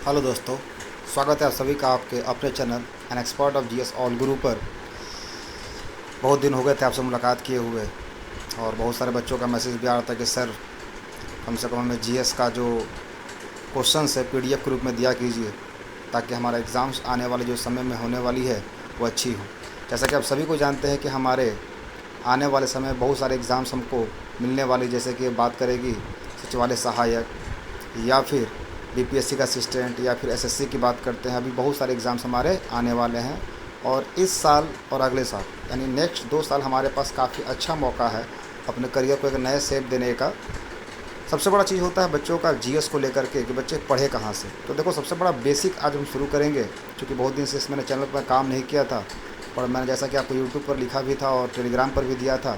Hello दोस्तों, स्वागत है आप सभी का आपके अपने channel an expert of GS all गुरु पर। बहुत दिन हो गए थे आपसे मुलाकात किए हुए और बहुत सारे बच्चों का मैसेज भी आ रहा था कि सर कम से कम हमें जीएस का जो क्वेश्चंस है पीडीएफ के रूप में दिया कीजिए, ताकि हमारा एग्ज़ाम्स आने वाले जो समय में होने वाली है वो अच्छी हो। जैसा कि आप सभी को जानते हैं कि हमारे आने वाले समय बहुत सारे एग्ज़ाम्स हमको मिलने वाली, जैसे कि बात करेगी सचिवालय सहायक या फिर बीपीएससी का असिस्टेंट या फिर एसएससी की बात करते हैं। अभी बहुत सारे एग्ज़ाम्स हमारे आने वाले हैं और इस साल और अगले साल यानी नेक्स्ट 2 साल हमारे पास काफ़ी अच्छा मौका है अपने करियर को एक नए शेप देने का। सबसे बड़ा चीज़ होता है बच्चों का जीएस को लेकर के कि बच्चे पढ़े कहाँ से। तो देखो, सबसे बड़ा बेसिक आज हम शुरू करेंगे, क्योंकि बहुत दिन से इस मैंने चैनल पर काम नहीं किया था और मैंने जैसा कि आपको यूट्यूब पर लिखा भी था और टेलीग्राम पर भी दिया था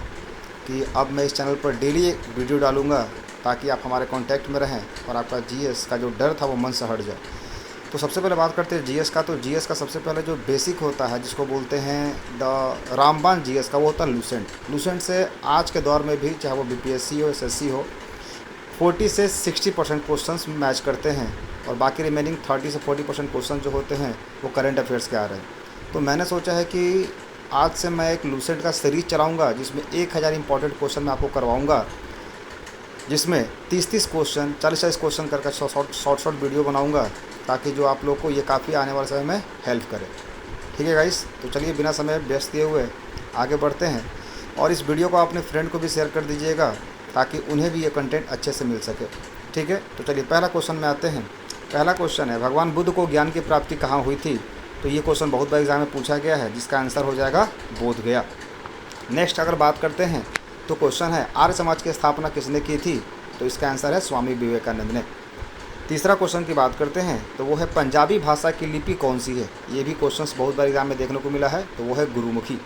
कि अब मैं इस चैनल पर डेली एक वीडियो डालूँगा ताकि आप हमारे कांटेक्ट में रहें और आपका जीएस का जो डर था वो मन से हट जाए। तो सबसे पहले बात करते हैं जीएस का। तो जीएस का सबसे पहले जो बेसिक होता है जिसको बोलते हैं द रामबाण जीएस का, वो होता है लूसेंट। लूसेंट से आज के दौर में भी चाहे वो बीपीएससी हो एसएससी हो 40 से 60% क्वेश्चंस मैच करते हैं और बाकी रिमेनिंग 30 से 40% क्वेश्चन जो होते हैं वो करंट अफेयर्स के आ रहे हैं। तो मैंने सोचा है कि आज से मैं एक लूसेंट का सीरीज चलाऊँगा जिसमें 1000 इंपॉर्टेंट क्वेश्चन मैं आपको करवाऊँगा, जिसमें 30-30 क्वेश्चन 40-40 क्वेश्चन करके शॉर्ट वीडियो बनाऊंगा, ताकि जो आप लोग को ये काफ़ी आने वाले समय में हेल्प करे। ठीक है गाइस, तो चलिए बिना समय व्यस्त किए हुए आगे बढ़ते हैं और इस वीडियो को अपने फ्रेंड को भी शेयर कर दीजिएगा ताकि उन्हें भी ये कंटेंट अच्छे से मिल सके। ठीक है, तो चलिए पहला क्वेश्चन में आते हैं। पहला क्वेश्चन है, भगवान बुद्ध को ज्ञान की प्राप्ति कहाँ हुई थी? तो ये क्वेश्चन बहुत बार एग्जाम में पूछा गया है, जिसका आंसर हो जाएगा बोध गया। नेक्स्ट अगर बात करते हैं तो क्वेश्चन है, आर्य समाज की स्थापना किसने की थी? तो इसका आंसर है स्वामी विवेकानंद ने। तीसरा क्वेश्चन की बात करते हैं तो वो है, पंजाबी भाषा की लिपि कौन सी है? ये भी क्वेश्चंस बहुत बार एग्जाम में देखने को मिला है, तो वो है गुरुमुखी।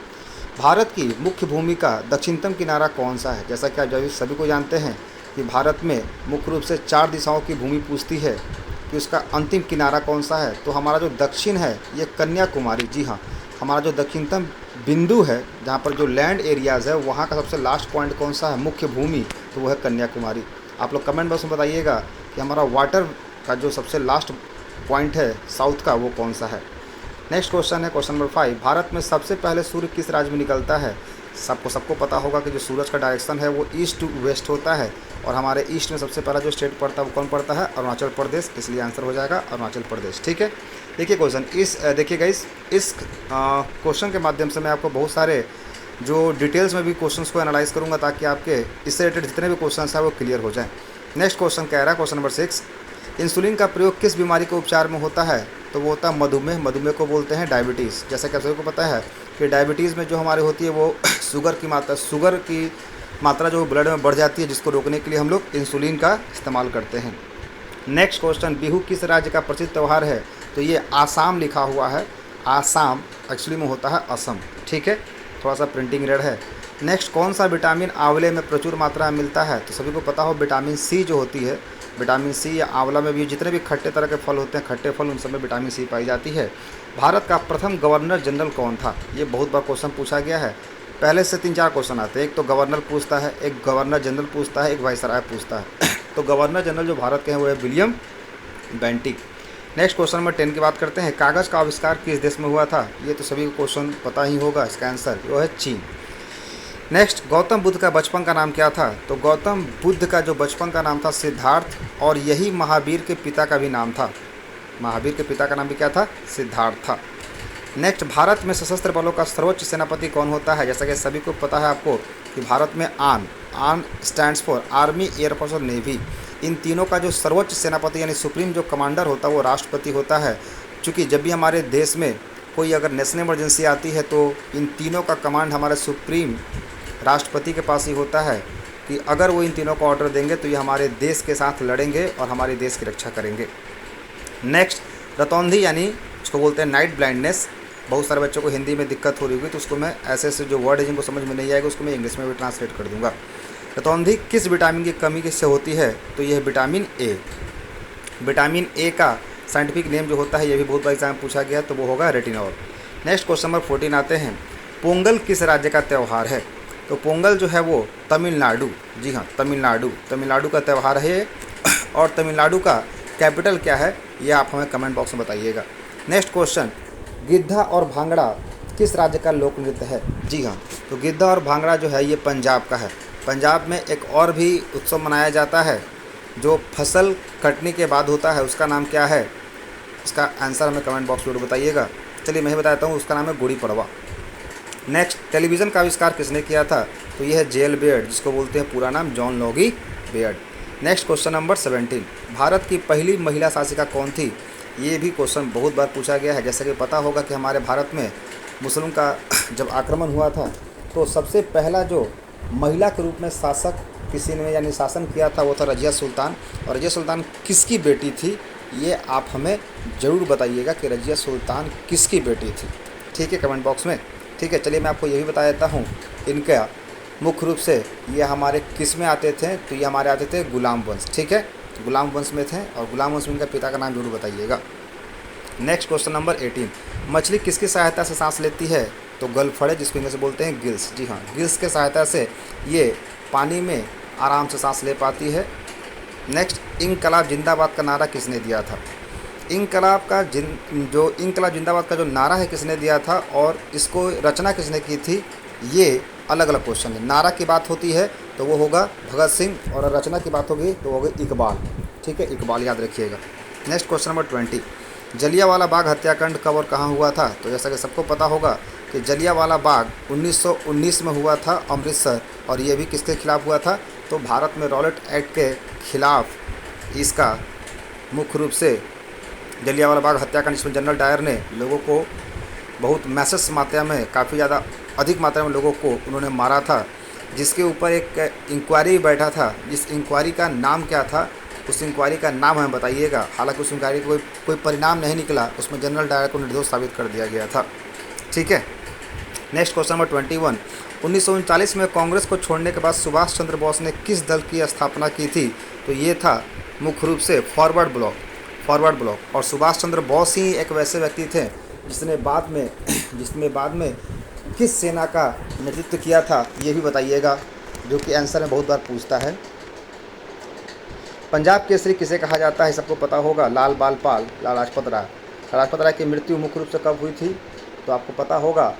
भारत की मुख्य भूमि का दक्षिणतम किनारा कौन सा है? जैसा कि आप सभी को जानते हैं कि भारत में मुख्य रूप से 4 दिशाओं की भूमि पूछती है कि उसका अंतिम किनारा कौन सा है। तो हमारा जो दक्षिण है ये कन्याकुमारी। जी हाँ, हमारा जो दक्षिणतम बिंदु है जहाँ पर जो लैंड एरियाज़ है वहाँ का सबसे लास्ट पॉइंट कौन सा है मुख्य भूमि? तो वो है कन्याकुमारी। आप लोग कमेंट बॉक्स में बताइएगा कि हमारा वाटर का जो सबसे लास्ट पॉइंट है साउथ का वो कौन सा है। नेक्स्ट क्वेश्चन है क्वेश्चन नंबर 5, भारत में सबसे पहले सूर्य किस राज्य में निकलता है? सबको पता होगा कि जो सूरज का डायरेक्शन है वो ईस्ट टू वेस्ट होता है और हमारे ईस्ट में सबसे पहला जो स्टेट पड़ता है वो कौन पड़ता है? अरुणाचल प्रदेश। इसलिए आंसर हो जाएगा अरुणाचल प्रदेश। ठीक है, देखिए क्वेश्चन देखिएगा इस क्वेश्चन के माध्यम से मैं आपको बहुत सारे जो डिटेल्स में भी क्वेश्चंस को एनालाइज करूंगा ताकि आपके इससे रिलेटेड जितने भी क्वेश्चंस हैं वो क्लियर हो जाएं। नेक्स्ट क्वेश्चन कह रहा है क्वेश्चन नंबर 6, इंसुलिन का प्रयोग किस बीमारी के उपचार में होता है? तो वो होता है मधुमेह। मधुमेह को बोलते हैं डायबिटीज़। जैसा कि आप सभी को पता है कि डायबिटीज़ में जो हमारी होती है वो शुगर की मात्रा जो ब्लड में बढ़ जाती है, जिसको रोकने के लिए हम लोग इंसुलिन का इस्तेमाल करते हैं। नेक्स्ट क्वेश्चन, बिहू किस राज्य का प्रसिद्ध त्यौहार है? तो ये आसाम लिखा हुआ है, आसाम एक्चुअली में होता है असम। ठीक है, थोड़ा सा प्रिंटिंग रेड है। नेक्स्ट, कौन सा विटामिन आंवले में प्रचुर मात्रा में मिलता है? तो सभी को पता हो विटामिन सी जो होती है, विटामिन सी या आंवला में भी जितने भी खट्टे तरह के फल होते हैं, खट्टे फल, उन सब में विटामिन सी पाई जाती है। भारत का प्रथम गवर्नर जनरल कौन था? ये बहुत बार क्वेश्चन पूछा गया है। पहले से 3-4 क्वेश्चन आते हैं, एक तो गवर्नर पूछता है, एक गवर्नर जनरल पूछता है, एक वाइसराय पूछता है। तो गवर्नर जनरल जो भारत के हैं वो है William Bentinck. Next question number 10 की बात करते हैं, कागज़ का आविष्कार किस देश में हुआ था? ये तो सभी को क्वेश्चन पता ही होगा, इसका आंसर वो है चीन। नेक्स्ट, गौतम बुद्ध का बचपन का नाम क्या था? तो गौतम बुद्ध का जो बचपन का नाम था सिद्धार्थ, और यही महावीर के पिता का भी नाम था। महावीर के पिता का नाम भी क्या था? सिद्धार्थ था। नेक्स्ट, भारत में सशस्त्र बलों का सर्वोच्च सेनापति कौन होता है? जैसा कि सभी को पता है आपको कि भारत में आन स्टैंड्स फॉर आर्मी, एयरफोर्स और नेवी। इन तीनों का जो सर्वोच्च सेनापति यानी सुप्रीम जो कमांडर होता है वो राष्ट्रपति होता है। क्योंकि जब भी हमारे देश में कोई अगर नेशनल इमरजेंसी आती है तो इन तीनों का कमांड हमारे सुप्रीम राष्ट्रपति के पास ही होता है कि अगर वो इन तीनों को ऑर्डर देंगे तो ये हमारे देश के साथ लड़ेंगे और हमारे देश की रक्षा करेंगे। नेक्स्ट, रतौंधी यानी उसको बोलते हैं नाइट ब्लाइंडनेस। बहुत सारे बच्चों को हिंदी में दिक्कत हो रही होगी तो उसको मैं ऐसे जो वर्ड है जिनको समझ में नहीं आएगा उसको मैं इंग्लिश में भी ट्रांसलेट कर दूंगा। रतौंधी किस विटामिन की कमी से होती है? तो यह है विटामिन ए। विटामिन ए का साइंटिफिक नेम जो होता है ये भी बहुत बार एग्जाम में पूछा गया, तो वो होगा रेटिनॉल। नेक्स्ट क्वेश्चन नंबर 14 आते हैं, पोंगल किस राज्य का त्यौहार है? तो पोंगल जो है वो तमिलनाडु। जी हाँ, तमिलनाडु का त्यौहार है और तमिलनाडु का कैपिटल क्या है? ये आप हमें कमेंट बॉक्स में बताइएगा। नेक्स्ट क्वेश्चन, गिद्धा और भांगड़ा किस राज्य का लोक नृत्य है? जी हाँ, तो गिद्धा और भांगड़ा जो है ये पंजाब का है। पंजाब में एक और भी उत्सव मनाया जाता है जो फसल कटने के बाद होता है, उसका नाम क्या है? इसका आंसर हमें कमेंट बॉक्स में बताइएगा। चलिए मैं ही बताता हूँ, उसका नाम है गुड़ी पड़वा। नेक्स्ट, टेलीविज़न का आविष्कार किसने किया था? तो यह है जेल बेयर्ड, जिसको बोलते हैं पूरा नाम John Logie Baird. Next question number 17, Bharat की पहली महिला शासिका कौन थी? ये भी क्वेश्चन बहुत बार पूछा गया है। जैसा कि पता होगा कि हमारे भारत में मुस्लिम का जब आक्रमण हुआ था तो सबसे पहला जो महिला के रूप में शासक किसी ने यानी शासन किया था वो था रज़िया सुल्तान। और रज़िया सुल्तान किसकी बेटी थी? ये आप हमें ज़रूर बताइएगा कि रज़िया सुल्तान किसकी बेटी थी। ठीक है, कमेंट बॉक्स में। ठीक है, चलिए मैं आपको ये भी बता देता हूँ, इनका मुख्य रूप से ये हमारे किस में आते थे? तो ये हमारे आते थे गुलाम वंश। ठीक है, गुलाम वंश में थे और गुलाम वंश में इनका पिता का नाम जरूर बताइएगा। नेक्स्ट क्वेश्चन नंबर 18, मछली किसकी सहायता से सांस लेती है? तो गलफड़े, जिसको इंग्लिश में बोलते हैं गिल्स। जी हाँ, गिल्स के सहायता से ये पानी में आराम से सांस ले पाती है। नेक्स्ट, इनकलाब जिंदाबाद का नारा किसने दिया था? इनकलाब जिंदाबाद का जो नारा है किसने दिया था और इसको रचना किसने की थी? ये अलग अलग क्वेश्चन है। नारा की बात होती है तो वो होगा भगत सिंह और रचना की बात होगी तो होगी इकबाल। ठीक है, इकबाल याद रखिएगा। Next question number 20, Jallianwala Bagh हत्याकांड कब और कहाँ हुआ था? तो जैसा कि सबको पता होगा कि जलियांवाला बाग 1919 में हुआ था अमृतसर। और ये भी किसके खिलाफ हुआ था? तो भारत में रॉलेट एक्ट के खिलाफ इसका मुख्य रूप से जलियांवाला बाग हत्याकांड, जिसमें जनरल डायर ने लोगों को बहुत मैसेज मात्रा में, काफ़ी ज़्यादा अधिक मात्रा में लोगों को उन्होंने मारा था, जिसके ऊपर एक इंक्वायरी बैठा था। जिस इंक्वायरी का नाम क्या था? उस इंक्वायरी का नाम हमें बताइएगा। हालांकि उस इंक्वायरी का कोई परिणाम नहीं निकला, उसमें जनरल डायर को निर्दोष साबित कर दिया गया था। ठीक है, नेक्स्ट क्वेश्चन नंबर 21, 1939 में कांग्रेस को छोड़ने के बाद सुभाष चंद्र बोस ने किस दल की स्थापना की थी? तो ये था मुख्य रूप से फॉरवर्ड ब्लॉक। और सुभाष चंद्र बोस ही एक वैसे व्यक्ति थे जिसने बाद में किस सेना का नेतृत्व किया था, ये भी बताइएगा, जो कि आंसर में बहुत बार पूछता है। पंजाब केसरी किसे कहा जाता है? सबको पता होगा, लाल लाजपत राय की मृत्यु मुख्य रूप से कब हुई थी? तो आपको पता होगा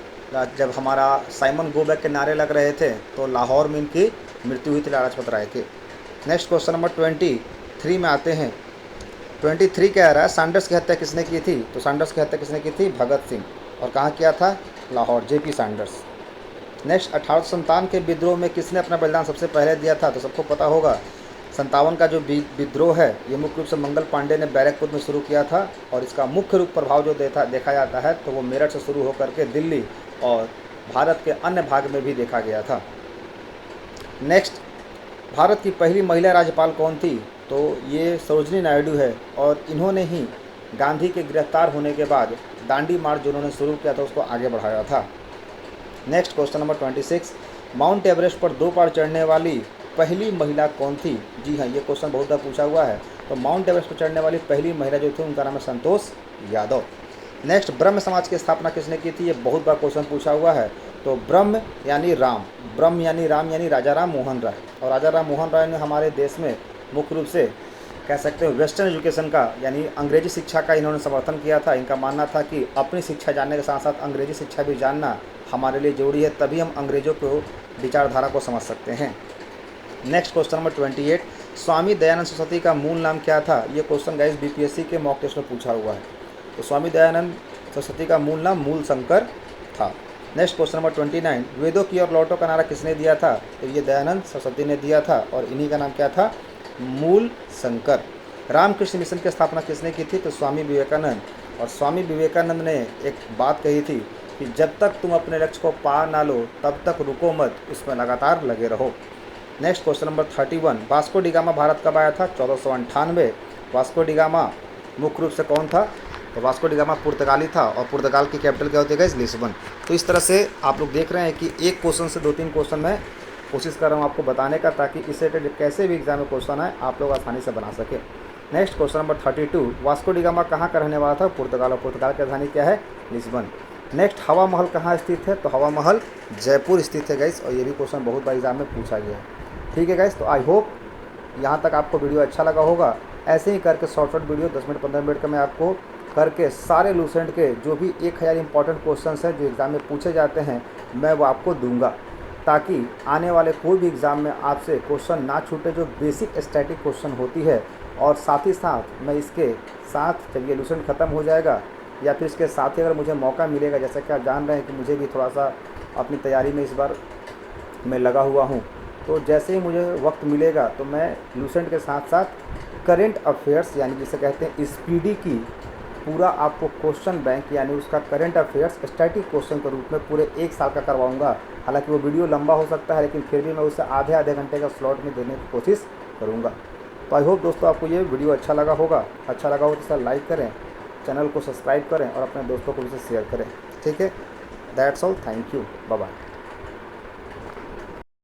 जब हमारा साइमन गो बैक के नारे लग रहे थे तो लाहौर में इनकी मृत्यु हुई थी, लाजपत राय के। नेक्स्ट क्वेश्चन नंबर 23 में आते हैं। 23 कह रहा है सैंडर्स की हत्या किसने की थी? तो सैंडर्स की हत्या किसने की थी? भगत सिंह। और कहाँ किया था? Lahore, JP Sanders. नेक्स्ट, 1857 के विद्रोह में किसने अपना बलिदान सबसे पहले दिया था? तो सबको पता होगा 57 का जो विद्रोह है ये मुख्य रूप से मंगल पांडे ने बैरकपुर में शुरू किया था। और इसका मुख्य रूप प्रभाव जो देखा जाता है तो वो मेरठ से शुरू होकर के दिल्ली और भारत के अन्य भाग में भी देखा गया था। नेक्स्ट, भारत की पहली महिला राज्यपाल कौन थी? तो ये सरोजिनी नायडू है। और इन्होंने ही गांधी के गिरफ्तार होने के बाद दांडी मार्च जो उन्होंने शुरू किया था उसको आगे बढ़ाया था। Next question number 26, mount Everest पर 2 बार चढ़ने वाली पहली महिला कौन थी? जी हाँ, ये क्वेश्चन बहुत बार पूछा हुआ है। तो माउंट एवरेस्ट पर चढ़ने वाली पहली महिला जो थी उनका नाम है संतोष यादव। नेक्स्ट, ब्रह्म समाज की स्थापना किसने की थी? ये बहुत बार क्वेश्चन पूछा हुआ है। तो ब्रह्म यानी राम यानी राजा राम मोहन राय। और राजा राम मोहन राय ने हमारे देश में मुख्य रूप से कह सकते हैं वेस्टर्न एजुकेशन का यानी अंग्रेजी शिक्षा का इन्होंने समर्थन किया था। इनका मानना था कि अपनी शिक्षा जानने के साथ साथ अंग्रेजी शिक्षा भी जानना हमारे लिए जरूरी है, तभी हम अंग्रेज़ों को विचारधारा को समझ सकते हैं। Next question number 28, Swami Dayanand Saraswati का मूल नाम क्या था? ये क्वेश्चन गाइस बीपीएससी के मॉक टेस्ट में पूछा हुआ है। तो स्वामी दयानंद सरस्वती का मूल नाम मूल शंकर था। नेक्स्ट क्वेश्चन नंबर 29, वेदों की ओर लौटो का नारा किसने दिया था? तो ये दयानंद सरस्वती ने दिया था और इन्हीं का नाम क्या था? मूल शंकर। रामकृष्ण मिशन की स्थापना किसने की थी? तो स्वामी विवेकानंद। और स्वामी विवेकानंद ने एक बात कही थी कि जब तक तुम अपने लक्ष्य को पा ना लो तब तक रुको मत, उसमें लगातार लगे रहो। Next question number 31, Vasco D gamma Bharat कब आया था? 1498। वास्को डी गामा मुख्य रूप से कौन था? तो वास्को डी गामा पुर्तगाली था और पुर्तगाल की कैपिटल क्या होती है? लिस्बन। तो इस तरह से आप लोग देख रहे हैं कि एक क्वेश्चन से 2-3 क्वेश्चन मैं कोशिश कर रहा हूँ आपको बताने का, ताकि इससे कैसे भी एग्जाम में क्वेश्चन आए आप लोग आसानी से बना सके। Next question number 32, Vasco D gamma कहाँ का रहने वाला था? पुर्तगाल। और पुर्तगाल की राजधानी क्या है? लिस्बन। नेक्स्ट, हवा महल कहाँ स्थित है? तो हवा महल जयपुर स्थित है गाइस। और ये भी क्वेश्चन बहुत बार एग्जाम में पूछा गया है। ठीक है गाइस, तो आई होप यहाँ तक आपको वीडियो अच्छा लगा होगा। ऐसे ही करके शॉर्ट वीडियो 10 मिनट 15 मिनट का मैं आपको करके सारे लूसेंट के जो भी 1000 इंपॉर्टेंट क्वेश्चंस हैं जो एग्ज़ाम में पूछे जाते हैं मैं वो आपको दूंगा, ताकि आने वाले कोई भी एग्ज़ाम में आपसे क्वेश्चन ना छूटे जो बेसिक स्टैटिक क्वेश्चन होती है। और साथ ही साथ मैं इसके साथ जब ये लूसेंट ख़त्म हो जाएगा या फिर इसके साथ ही अगर मुझे मौका मिलेगा, जैसा कि आप जान रहे हैं कि मुझे भी थोड़ा सा अपनी तैयारी में इस बार मैं लगा हुआ हूँ, तो जैसे ही मुझे वक्त मिलेगा तो मैं लूसेंट के साथ साथ करेंट अफेयर्स यानी जिसे कहते हैं स्पीडी की पूरा आपको क्वेश्चन बैंक यानी उसका करंट अफेयर्स स्टैटिक क्वेश्चन के रूप में पूरे 1 साल का करवाऊंगा। हालांकि वो वीडियो लंबा हो सकता है, लेकिन फिर भी मैं उसे आधे आधे घंटे का स्लॉट में देने की कोशिश करूंगा। तो आई होप दोस्तों आपको ये वीडियो अच्छा लगा होगा। अच्छा लगा हो तो इसे लाइक करें, चैनल को सब्सक्राइब करें और अपने दोस्तों को भी इसे शेयर करें। ठीक है, that's all, thank you, bye bye.